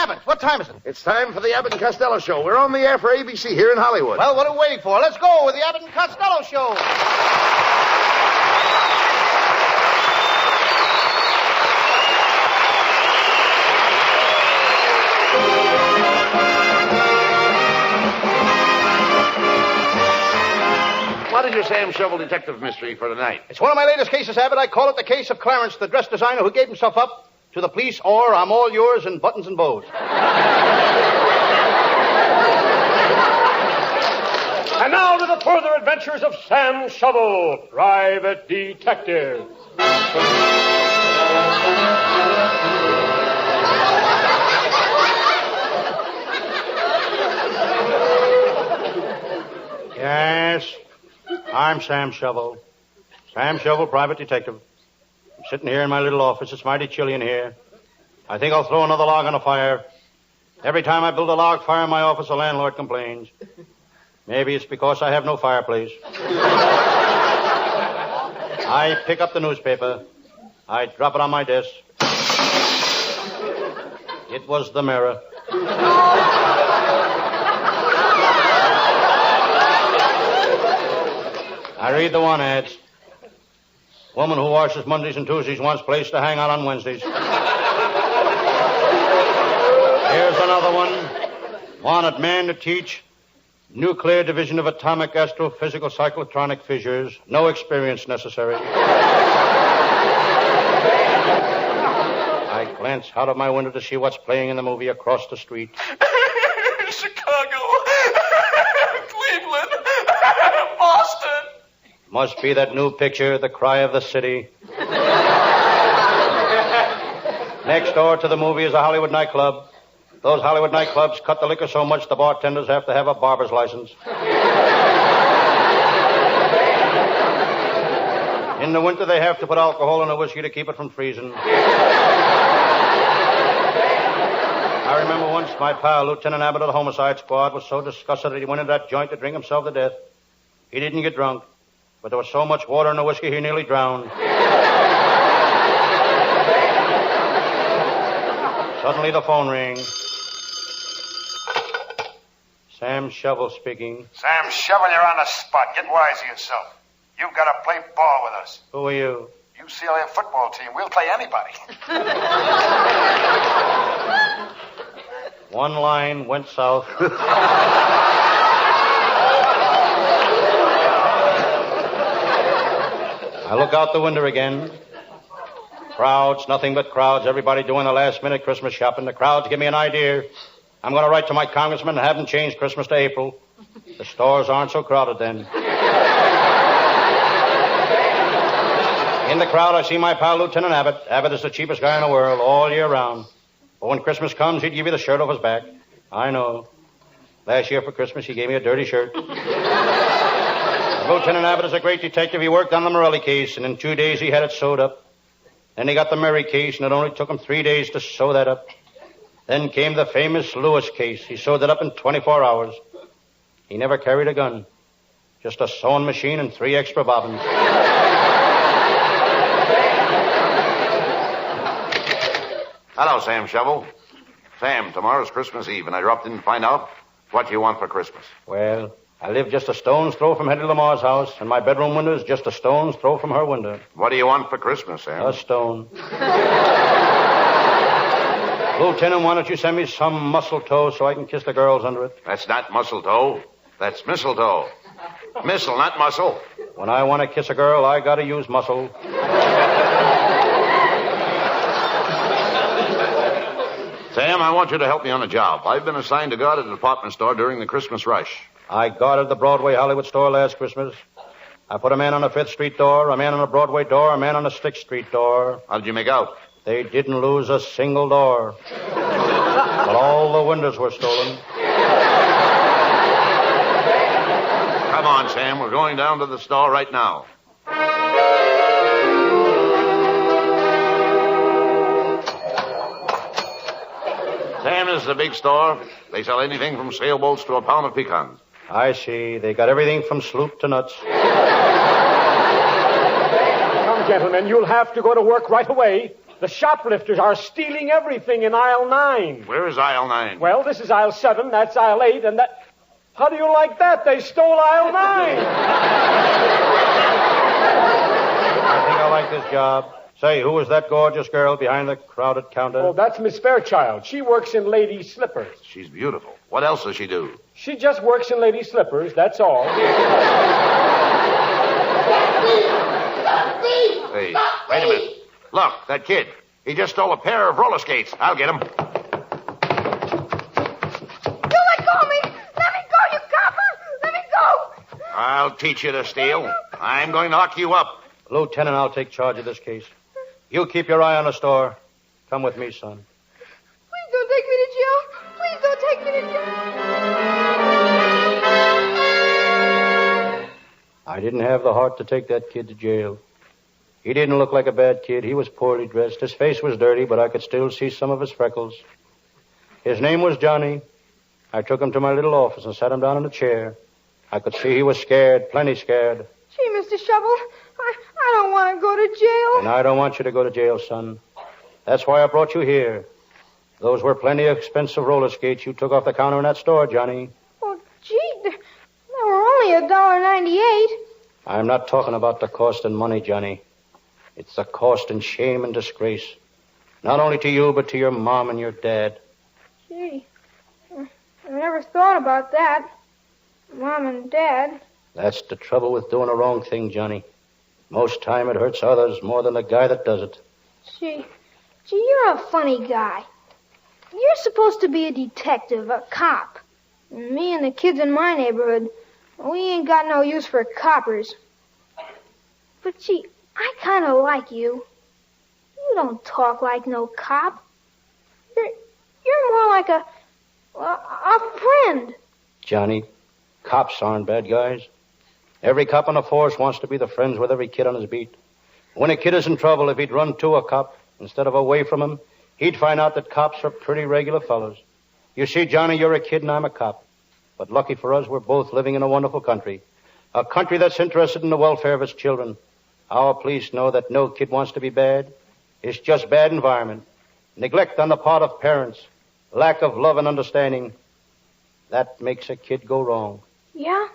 Abbott, what time is it? It's time for the Abbott and Costello Show. We're on the air for ABC here in Hollywood. Well, what are we waiting for? Let's go with the Abbott and Costello Show. What is your Sam Shovel detective mystery for tonight? It's one of my latest cases, Abbott. I call it the case of Clarence, the dress designer who gave himself up to the police, or I'm all yours in buttons and bows. And now to the further adventures of Sam Shovel, private detective. Yes, I'm Sam Shovel. Sam Shovel, private detective. I'm sitting here in my little office. It's mighty chilly in here. I think I'll throw another log on the fire. Every time I build a log fire in my office, the landlord complains. Maybe it's because I have no fireplace. I pick up the newspaper. I drop it on my desk. It was the Mirror. I read the one ads. Woman who washes Mondays and Tuesdays wants place to hang out on Wednesdays. Here's another one. Wanted man to teach nuclear division of atomic astrophysical cyclotronic fissures. No experience necessary. I glance out of my window to see what's playing in the movie across the street. Chicago. Cleveland. Boston. Must be that new picture, The Cry of the City. Next door to the movie is a Hollywood nightclub. Those Hollywood nightclubs cut the liquor so much the bartenders have to have a barber's license. In the winter, they have to put alcohol in the whiskey to keep it from freezing. I remember once my pal, Lieutenant Abbott of the Homicide Squad, was so disgusted that he went into that joint to drink himself to death. He didn't get drunk, but there was so much water in the whiskey he nearly drowned. Suddenly the phone rings. Sam Shovel speaking. Sam Shovel, you're on the spot. Get wise to yourself. You've got to play ball with us. Who are you? UCLA football team. We'll play anybody. One line went south. I look out the window again. Crowds, nothing but crowds. Everybody doing the last-minute Christmas shopping. The crowds give me an idea. I'm going to write to my congressman and have him change Christmas to April. The stores aren't so crowded then. In the crowd, I see my pal, Lieutenant Abbott. Abbott is the cheapest guy in the world all year round. But when Christmas comes, he'd give you the shirt off his back. I know. Last year for Christmas, he gave me a dirty shirt. Lieutenant Abbott is a great detective. He worked on the Morelli case, and in 2 days he had it sewed up. Then he got the Murray case, and it only took him 3 days to sew that up. Then came the famous Lewis case. He sewed it up in 24 hours. He never carried a gun. Just a sewing machine and 3 extra bobbins. Hello, Sam Shovel. Sam, tomorrow's Christmas Eve, and I dropped in to find out what you want for Christmas. Well, I live just a stone's throw from Hetty Lamar's house, and my bedroom window is just a stone's throw from her window. What do you want for Christmas, Sam? A stone. Lieutenant, why don't you send me some mistletoe so I can kiss the girls under it? That's not mistletoe. That's mistletoe. Missile, not muscle. When I want to kiss a girl, I gotta use muscle. Sam, I want you to help me on a job. I've been assigned to guard at a department store during the Christmas rush. I guarded the Broadway Hollywood store last Christmas. I put a man on the 5th Street door, a man on the Broadway door, a man on the 6th Street door. How did you make out? They didn't lose a single door. But all the windows were stolen. Come on, Sam. We're going down to the store right now. Sam, this is a big store. They sell anything from sailboats to a pound of pecans. I see. They got everything from sloop to nuts. Come, gentlemen, you'll have to go to work right away. The shoplifters are stealing everything in aisle 9. Where is aisle 9? Well, this is aisle 7, that's aisle 8, and that... How do you like that? They stole aisle 9. I think I like this job. Say, who is that gorgeous girl behind the crowded counter? Oh, that's Miss Fairchild. She works in ladies' slippers. She's beautiful. What else does she do? She just works in ladies' slippers, that's all. Hey, wait a minute. Look, that kid. He just stole a pair of roller skates. I'll get him. You let go of me! Let me go, you copper! Let me go! I'll teach you to steal. I'm going to lock you up. Lieutenant, I'll take charge of this case. You keep your eye on the store. Come with me, son. Please don't take me to jail. Please don't take me to jail. I didn't have the heart to take that kid to jail. He didn't look like a bad kid. He was poorly dressed. His face was dirty, but I could still see some of his freckles. His name was Johnny. I took him to my little office and sat him down in a chair. I could see he was scared, plenty scared. Gee, Mr. Shovel, I don't want to go to jail. And I don't want you to go to jail, son. That's why I brought you here. Those were plenty expensive roller skates you took off the counter in that store, Johnny. Oh, gee, they were only $1.98. I'm not talking about the cost in money, Johnny. It's the cost in shame and disgrace. Not only to you, but to your mom and your dad. Gee, I never thought about that. Mom and Dad. That's the trouble with doing a wrong thing, Johnny. Most time it hurts others more than the guy that does it. Gee, you're a funny guy. You're supposed to be a detective, a cop. And me and the kids in my neighborhood, we ain't got no use for coppers. But gee, I kind of like you. You don't talk like no cop. You're more like a friend. Johnny, cops aren't bad guys. Every cop on the force wants to be the friends with every kid on his beat. When a kid is in trouble, if he'd run to a cop instead of away from him, he'd find out that cops are pretty regular fellows. You see, Johnny, you're a kid and I'm a cop. But lucky for us, we're both living in a wonderful country. A country that's interested in the welfare of its children. Our police know that no kid wants to be bad. It's just bad environment. Neglect on the part of parents. Lack of love and understanding. That makes a kid go wrong. Yeah?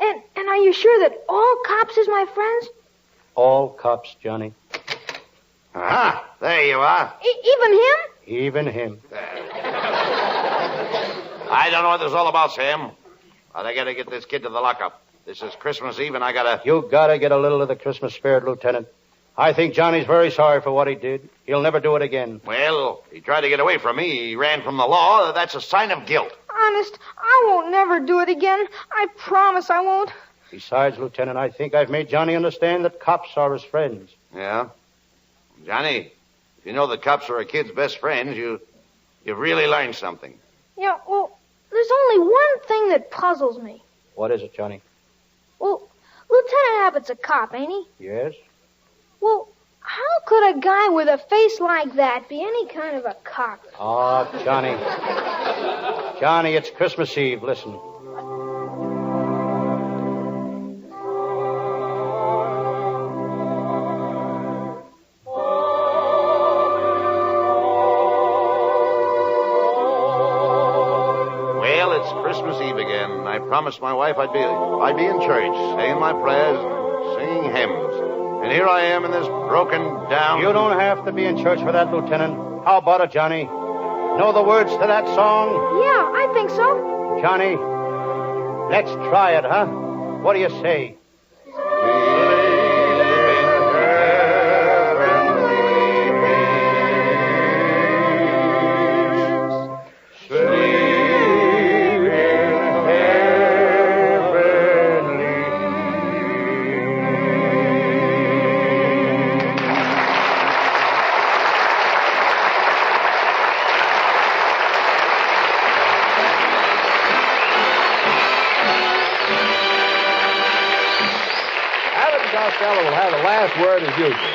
And are you sure that all cops is my friends? All cops, Johnny. Aha, there you are. Even him? Even him. I don't know what this is all about, Sam. But I gotta get this kid to the lockup. This is Christmas Eve and I gotta... You gotta get a little of the Christmas spirit, Lieutenant. I think Johnny's very sorry for what he did. He'll never do it again. Well, he tried to get away from me. He ran from the law. That's a sign of guilt. Honest, I won't never do it again. I promise I won't. Besides, Lieutenant, I think I've made Johnny understand that cops are his friends. Yeah? Johnny, if you know that cops are a kid's best friends, you've really learned something. Yeah, well, there's only one thing that puzzles me. What is it, Johnny? Well, Lieutenant Abbott's a cop, ain't he? Yes? Well, how could a guy with a face like that be any kind of a cop? Oh, Johnny. Johnny, it's Christmas Eve. Listen. Well, it's Christmas Eve again. I promised my wife I'd be in church, saying my prayers and singing hymns. And here I am in this broken down... You don't have to be in church for that, Lieutenant. How about it, Johnny? Know the words to that song? Yeah, I think so. Johnny, let's try it, huh? What do you say? Costello will have the last word as usual.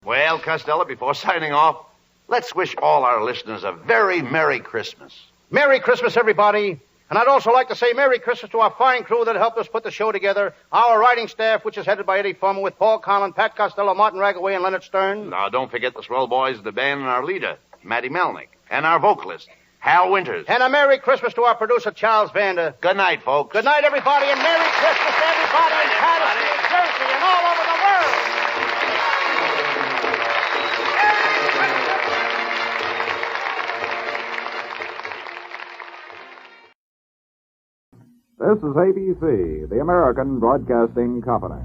Well, Costello, before signing off, let's wish all our listeners a very Merry Christmas. Merry Christmas, everybody. And I'd also like to say Merry Christmas to our fine crew that helped us put the show together. Our writing staff, which is headed by Eddie Fulmer, with Paul Conlon, Pat Costello, Martin Ragaway, and Leonard Stern. Now, don't forget the swell boys of the band and our leader, Matty Melnick, and our vocalist, Hal Winters. And a Merry Christmas to our producer, Charles Vander. Good night, folks. Good night, everybody, and Merry Christmas to everybody in Patterson, New Jersey, and all over the world. This is ABC, the American Broadcasting Company.